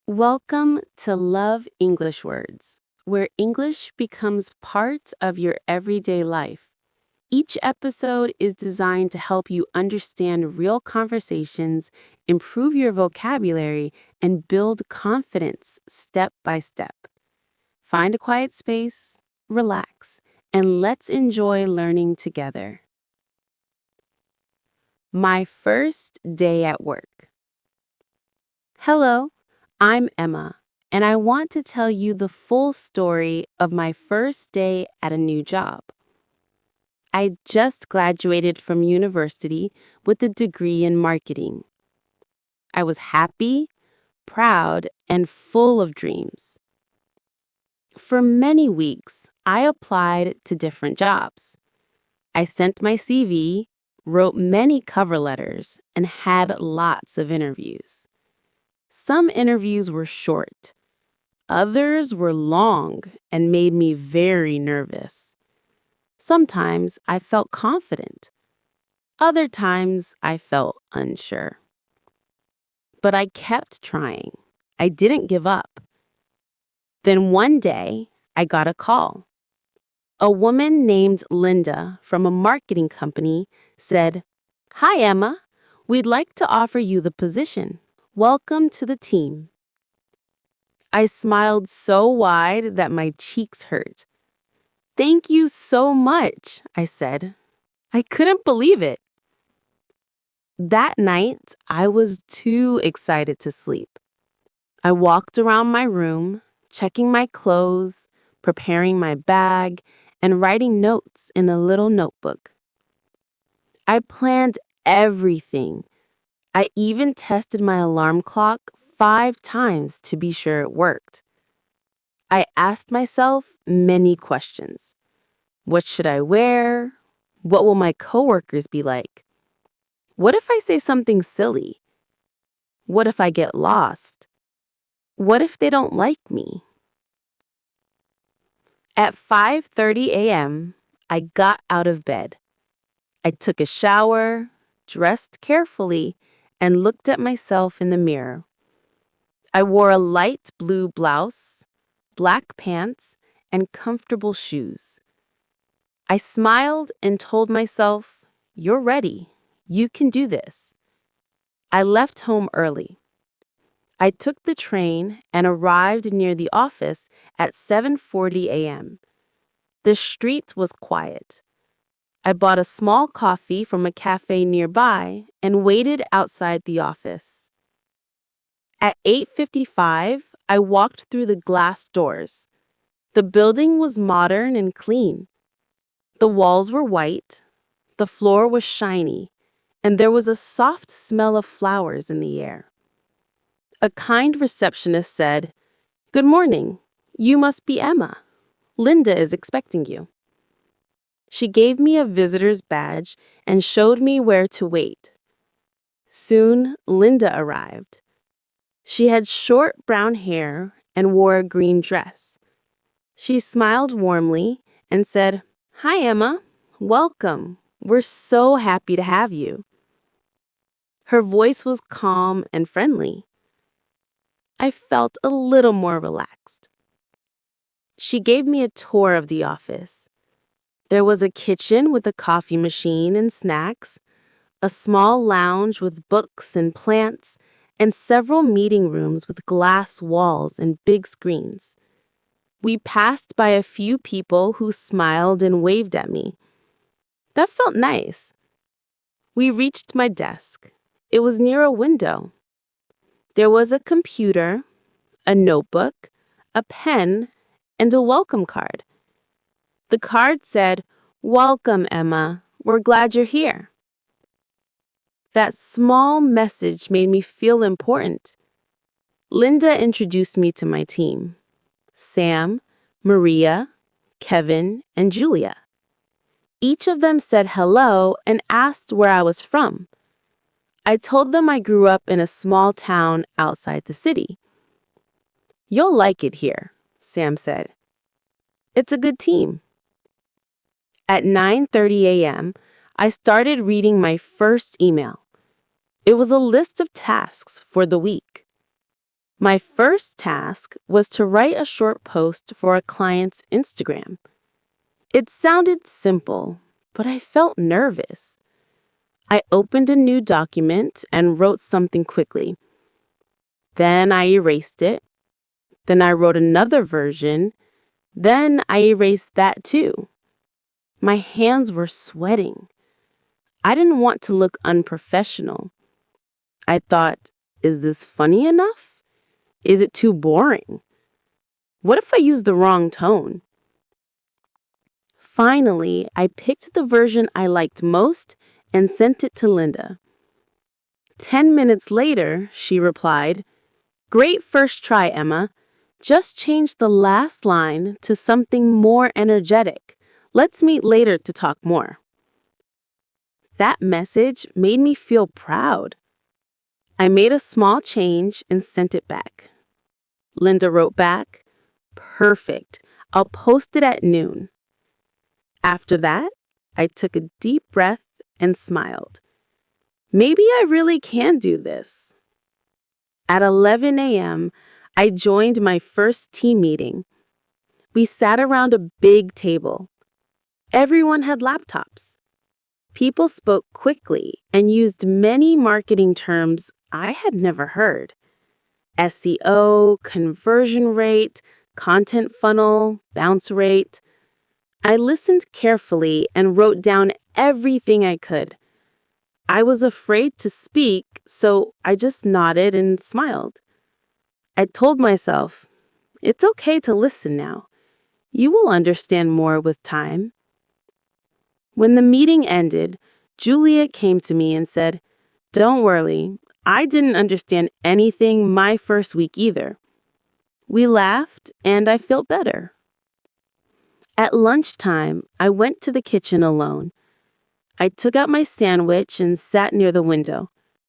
Welcome to Love English Words, where English becomes part of your everyday life. Each episode is designed to help you understand real conversations, improve your vocabulary, and build confidence step by step. Find a quiet space, relax, and let's enjoy learning together. My first day at work. Hello. I'm Emma, and I want to tell you the full story of my first day at a new job. I just graduated from university with a degree in marketing. I was happy, proud, and full of dreams. For many weeks, I applied to different jobs. I sent my CV, wrote many cover letters, and had lots of interviews. Some interviews were short. Others were long and made me very nervous. Sometimes I felt confident. Other times I felt unsure. But I kept trying. I didn't give up. Then one day, I got a call. A woman named Linda from a marketing company said, "Hi, Emma. We'd like to offer you the position. Welcome to the team." I smiled so wide that my cheeks hurt. "Thank you so much," I said. I couldn't believe it. That night, I was too excited to sleep. I walked around my room, checking my clothes, preparing my bag, and writing notes in a little notebook. I planned everything. I even tested my alarm clock 5 times to be sure it worked. I asked myself many questions. What should I wear? What will my coworkers be like? What if I say something silly? What if I get lost? What if they don't like me? At 5:30 a.m., I got out of bed. I took a shower, dressed carefully, and looked at myself in the mirror. I wore a light blue blouse, black pants, and comfortable shoes. I smiled and told myself, "You're ready. You can do this." I left home early. I took the train and arrived near the office at 7:40 a.m. The street was quiet. I bought a small coffee from a cafe nearby and waited outside the office. At 8:55, I walked through the glass doors. The building was modern and clean. The walls were white, the floor was shiny, and there was a soft smell of flowers in the air. A kind receptionist said, "Good morning. You must be Emma. Linda is expecting you." She gave me a visitor's badge and showed me where to wait. Soon, Linda arrived. She had short brown hair and wore a green dress. She smiled warmly and said, "Hi, Emma. Welcome. We're so happy to have you." Her voice was calm and friendly. I felt a little more relaxed. She gave me a tour of the office. There was a kitchen with a coffee machine and snacks, a small lounge with books and plants, and several meeting rooms with glass walls and big screens. We passed by a few people who smiled and waved at me. That felt nice. We reached my desk. It was near a window. There was a computer, a notebook, a pen, and a welcome card. The card said, "Welcome, Emma. We're glad you're here." That small message made me feel important. Linda introduced me to my team: Sam, Maria, Kevin, and Julia. Each of them said hello and asked where I was from. I told them I grew up in a small town outside the city. "You'll like it here," Sam said. "It's a good team." At 9:30 a.m., I started reading my first email. It was a list of tasks for the week. My first task was to write a short post for a client's Instagram. It sounded simple, but I felt nervous. I opened a new document and wrote something quickly. Then I erased it. Then I wrote another version. Then I erased that too. My hands were sweating. I didn't want to look unprofessional. I thought, is this funny enough? Is it too boring? What if I use the wrong tone? Finally, I picked the version I liked most and sent it to Linda. 10 minutes later, she replied, "Great first try, Emma. Just change the last line to something more energetic. Let's meet later to talk more." That message made me feel proud. I made a small change and sent it back. Linda wrote back, "Perfect. I'll post it at noon." After that, I took a deep breath and smiled. Maybe I really can do this. At 11 a.m., I joined my first team meeting. We sat around a big table. Everyone had laptops. People spoke quickly and used many marketing terms I had never heard. SEO, conversion rate, content funnel, bounce rate. I listened carefully and wrote down everything I could. I was afraid to speak, so I just nodded and smiled. I told myself, it's okay to listen now. You will understand more with time. When the meeting ended, Julia came to me and said, "Don't worry, I didn't understand anything my first week either." We laughed and I felt better. At lunchtime, I went to the kitchen alone. I took out my sandwich and sat near the window.